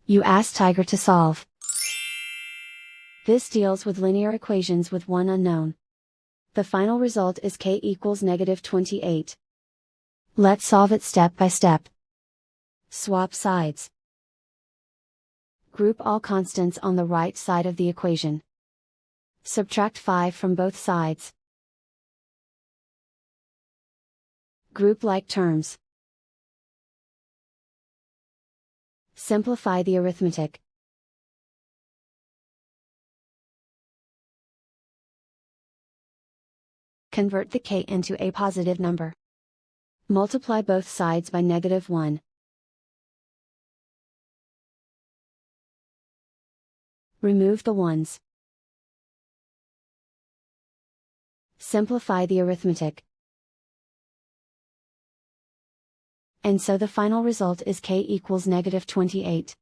You ask Tiger to solve. This deals with linear equations with one unknown. The final result is k equals -28. Let's solve it step by step. Swap sides. Group all constants on the right side of the equation. Subtract 5 from both sides. Group like terms. Simplify the arithmetic. Convert the k into a positive number. Multiply both sides by -1. Remove the ones. Simplify the arithmetic. And so the final result is k equals -28.